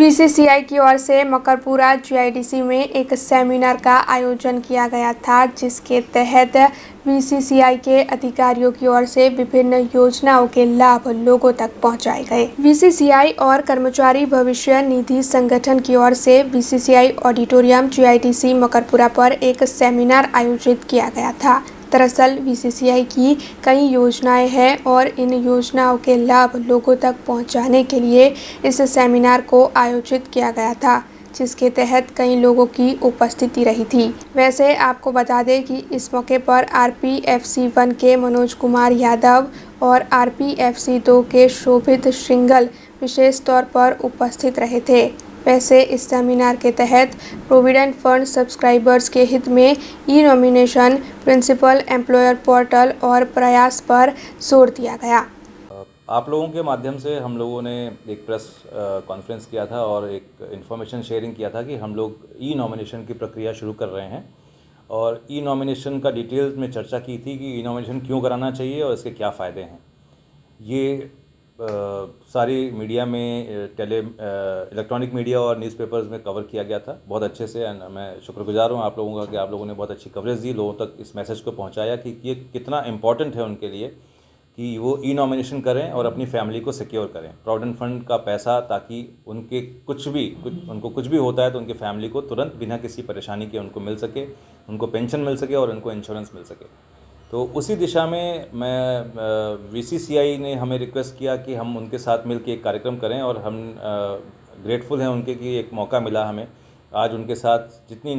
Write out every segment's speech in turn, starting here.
BCCI की ओर से Makarpura GIDC में एक सेमिनार का आयोजन किया गया था, जिसके तहत बीसीसीआई के अधिकारियों की ओर से विभिन्न योजनाओं के लाभ लोगों तक पहुंचाए गए। बीसीसीआई और कर्मचारी भविष्य निधि संगठन की ओर से बीसीसीआई ऑडिटोरियम जीआईडीसी मकरपुरा पर एक सेमिनार आयोजित किया गया था। दरअसल बीसीसीआई की कई योजनाएं हैं और इन योजनाओं के लाभ लोगों तक पहुंचाने के लिए इस सेमिनार को आयोजित किया गया था, जिसके तहत कई लोगों की उपस्थिति रही थी। वैसे आपको बता दें कि इस मौके पर आरपीएफसी 1 के मनोज कुमार यादव और आरपीएफसी 2 के शोभित श्रृंगल विशेष तौर पर उपस्थित रहे थे। वैसे इस सेमिनार के तहत प्रोविडेंट फंड सब्सक्राइबर्स के हित में ई नॉमिनेशन, प्रिंसिपल एम्प्लॉयर पोर्टल और प्रयास पर जोर दिया गया। आप लोगों के माध्यम से हम लोगों ने एक प्रेस कॉन्फ्रेंस किया था और एक इन्फॉर्मेशन शेयरिंग किया था कि हम लोग ई नॉमिनेशन की प्रक्रिया शुरू कर रहे हैं और ई नॉमिनेशन का डिटेल्स में चर्चा की थी कि ई नॉमिनेशन क्यों कराना चाहिए और इसके क्या फ़ायदे हैं। ये सारी मीडिया में इलेक्ट्रॉनिक मीडिया और न्यूज़पेपर्स में कवर किया गया था बहुत अच्छे से। एंड मैं शुक्रगुजार हूँ आप लोगों का कि आप लोगों ने बहुत अच्छी कवरेज दी, लोगों तक इस मैसेज को पहुँचाया कि ये कितना इम्पॉर्टेंट है उनके लिए कि वो ई नॉमिनेशन करें और अपनी फैमिली को सिक्योर करें। प्रोविडेंट फंड का पैसा, ताकि उनके उनको कुछ भी होता है तो उनकी फैमिली को तुरंत बिना किसी परेशानी के उनको मिल सके, उनको पेंशन मिल सके और उनको इंश्योरेंस मिल सके। तो उसी दिशा में मैं बीसीसीआई ने हमें रिक्वेस्ट किया कि हम उनके साथ मिलकर एक कार्यक्रम करें और हम ग्रेटफुल हैं उनके कि एक मौका मिला हमें आज उनके साथ जितनी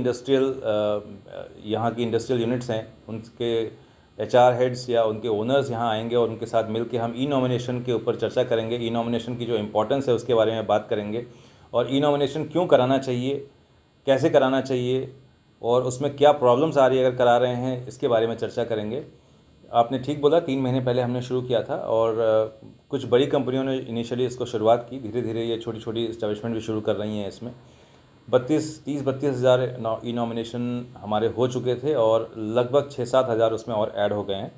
यहाँ की इंडस्ट्रियल यूनिट्स हैं उनके एचआर हेड्स या उनके ओनर्स यहाँ आएंगे और उनके साथ मिलकर हम ई नॉमिनेशन के ऊपर चर्चा करेंगे। ई नॉमिनेशन की जो इम्पोर्टेंस है उसके बारे में बात करेंगे और ई नॉमिनेशन क्यों कराना चाहिए, कैसे कराना चाहिए और उसमें क्या प्रॉब्लम्स आ रही है अगर करा रहे हैं, इसके बारे में चर्चा करेंगे। आपने ठीक बोला, 3 महीने पहले हमने शुरू किया था और कुछ बड़ी कंपनियों ने इनिशियली इसको शुरुआत की। धीरे धीरे ये छोटी छोटी इस्टेब्लिशमेंट भी शुरू कर रही हैं। इसमें 30-32 हज़ार ई नॉमिनेशन हमारे हो चुके थे और लगभग 6-7 हज़ार उसमें और ऐड हो गए हैं।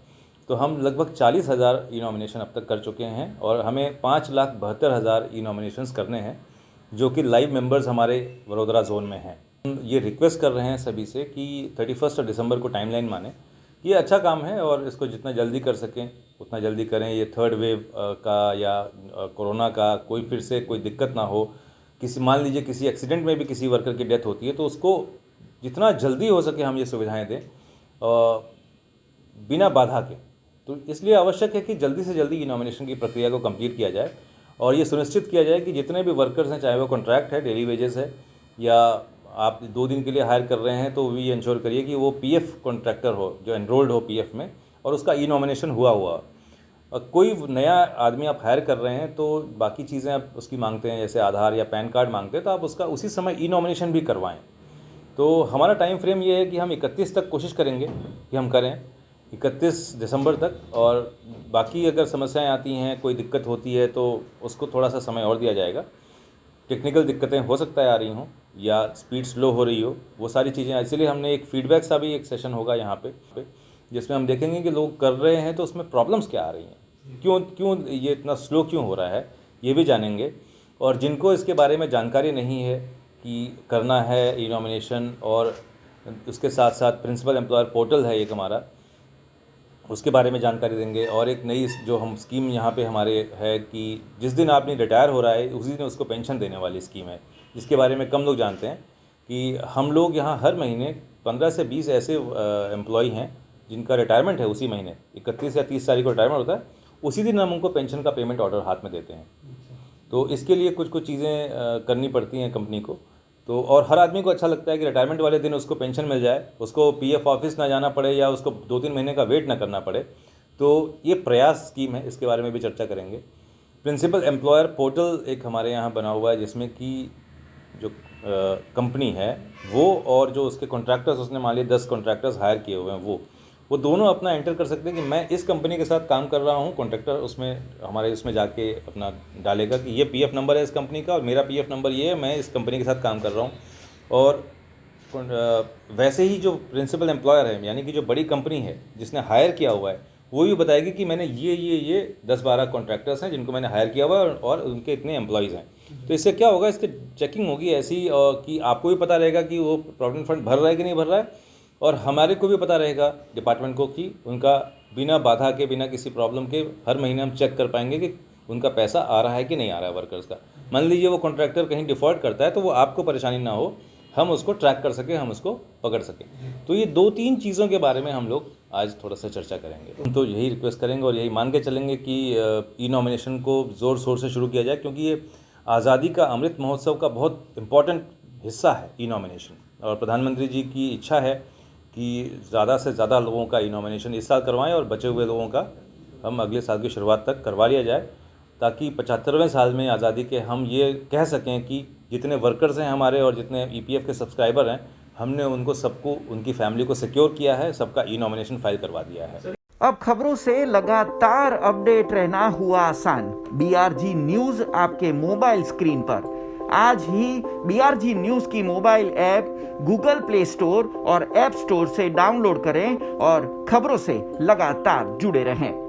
तो हम लगभग 40 हज़ार ई नॉमिनेशन अब तक कर चुके हैं और हमें 5,72,000 ई नॉमिनेशंस करने हैं, जो कि लाइव मेंबर्स हमारे वडोदरा जोन में हैं। हम ये रिक्वेस्ट कर रहे हैं सभी से कि 31 दिसंबर को टाइमलाइन माने। ये अच्छा काम है और इसको जितना जल्दी कर सकें उतना जल्दी करें। ये थर्ड वेव का या कोरोना का फिर से कोई दिक्कत ना हो। मान लीजिए किसी एक्सीडेंट में भी किसी वर्कर की डेथ होती है तो उसको जितना जल्दी हो सके हम ये सुविधाएं दें बिना बाधा के। तो इसलिए आवश्यक है कि जल्दी से जल्दी ई नॉमिनेशन की प्रक्रिया को कंप्लीट किया जाए और ये सुनिश्चित किया जाए कि जितने भी वर्कर्स हैं, चाहे वो कॉन्ट्रैक्ट है, डेली वेजेस है या आप 2 दिन के लिए हायर कर रहे हैं, तो भी इंश्योर करिए कि वो पीएफ कॉन्ट्रैक्टर हो, जो एनरोल्ड हो पीएफ में और उसका ई नॉमिनेशन हुआ। और कोई नया आदमी आप हायर कर रहे हैं तो बाकी चीज़ें आप उसकी मांगते हैं, जैसे आधार या पैन कार्ड मांगते हैं, तो आप उसका उसी समय ई नॉमिनेशन भी करवाएं। तो हमारा टाइम फ्रेम ये है कि हम 31 तक कोशिश करेंगे कि हम करें, 31 दिसंबर तक। और बाकी अगर समस्याएं आती हैं, कोई दिक्कत होती है तो उसको थोड़ा सा समय और दिया जाएगा। टेक्निकल दिक्कतें हो सकता है आ रही हों या स्पीड स्लो हो रही हो, वो सारी चीज़ें, इसीलिए हमने एक फीडबैक सा भी एक सेशन होगा यहाँ पे जिसमें हम देखेंगे कि लोग कर रहे हैं तो उसमें प्रॉब्लम्स क्या आ रही हैं, क्यों ये इतना स्लो क्यों हो रहा है, ये भी जानेंगे। और जिनको इसके बारे में जानकारी नहीं है कि करना है ई नॉमिनेशन, और उसके साथ साथ प्रिंसिपल एम्प्लॉयर पोर्टल है एक हमारा, उसके बारे में जानकारी देंगे। और एक नई जो हम स्कीम यहाँ पे हमारे है कि जिस दिन आपने रिटायर हो रहा है उसी दिन उसको पेंशन देने वाली स्कीम है, जिसके बारे में कम लोग जानते हैं कि हम लोग यहाँ हर महीने 15 से 20 ऐसे एम्प्लॉई हैं जिनका रिटायरमेंट है उसी महीने 31 या 30 तारीख को रिटायरमेंट होता है, उसी दिन हम उनको पेंशन का पेमेंट ऑर्डर हाथ में देते हैं। तो इसके लिए कुछ चीज़ें करनी पड़ती हैं कंपनी को। तो और हर आदमी को अच्छा लगता है कि रिटायरमेंट वाले दिन उसको पेंशन मिल जाए, उसको पीएफ ऑफिस ना जाना पड़े या उसको 2-3 महीने का वेट ना करना पड़े। तो ये प्रयास स्कीम है, इसके बारे में भी चर्चा करेंगे। प्रिंसिपल एम्प्लॉयर पोर्टल एक हमारे यहाँ बना हुआ है, जिसमें कि जो कंपनी है वो और जो उसके कॉन्ट्रैक्टर्स, उसने मान लिया 10 कॉन्ट्रैक्टर्स हायर किए हुए हैं, वो दोनों अपना एंटर कर सकते हैं कि मैं इस कंपनी के साथ काम कर रहा हूँ। कॉन्ट्रैक्टर उसमें हमारे उसमें जाके अपना डालेगा कि ये पीएफ नंबर है इस कंपनी का और मेरा पीएफ नंबर ये है, मैं इस कंपनी के साथ काम कर रहा हूँ। और वैसे ही जो प्रिंसिपल एम्प्लॉयर है, यानी कि जो बड़ी कंपनी है जिसने हायर किया हुआ है, वो भी बताएगी कि मैंने ये 10-12 कॉन्ट्रैक्टर्स हैं जिनको मैंने हायर किया हुआ है और उनके इतने एम्प्लॉयज़ हैं। तो इससे क्या होगा, इसकी चेकिंग होगी ऐसी कि आपको भी पता रहेगा कि वो प्रोविडेंट फंड भर रहा है कि नहीं भर रहा है, और हमारे को भी पता रहेगा डिपार्टमेंट को कि उनका बिना बाधा के, बिना किसी प्रॉब्लम के हर महीने हम चेक कर पाएंगे कि उनका पैसा आ रहा है कि नहीं आ रहा है वर्कर्स का। मान लीजिए वो कॉन्ट्रैक्टर कहीं डिफ़ॉल्ट करता है तो वो आपको परेशानी ना हो, हम उसको ट्रैक कर सकें, हम उसको पकड़ सकें। तो ये 2-3 चीज़ों के बारे में हम लोग आज थोड़ा सा चर्चा करेंगे। तो यही रिक्वेस्ट करेंगे और यही मान के चलेंगे कि ई नॉमिनेशन को ज़ोर शोर से शुरू किया जाए, क्योंकि ये आज़ादी का अमृत महोत्सव का बहुत इम्पॉर्टेंट हिस्सा है ई नॉमिनेशन। और प्रधानमंत्री जी की इच्छा है कि ज़्यादा से ज़्यादा लोगों का ई नॉमिनेशन इस साल करवाएं और बचे हुए लोगों का हम अगले साल की शुरुआत तक करवा लिया जाए, ताकि 75वें साल में आज़ादी के हम ये कह सकें कि जितने वर्कर्स हैं हमारे और जितने ईपीएफ के सब्सक्राइबर हैं, हमने उनको सबको, उनकी फैमिली को सिक्योर किया है, सबका ई नॉमिनेशन फाइल करवा दिया है। अब खबरों से लगातार अपडेट रहना हुआ आसान। बीआरजी न्यूज आपके मोबाइल स्क्रीन पर। आज ही बीआरजी न्यूज की mobile app Google play store और ऐप स्टोर से डाउनलोड करें और खबरों से लगातार जुड़े रहें।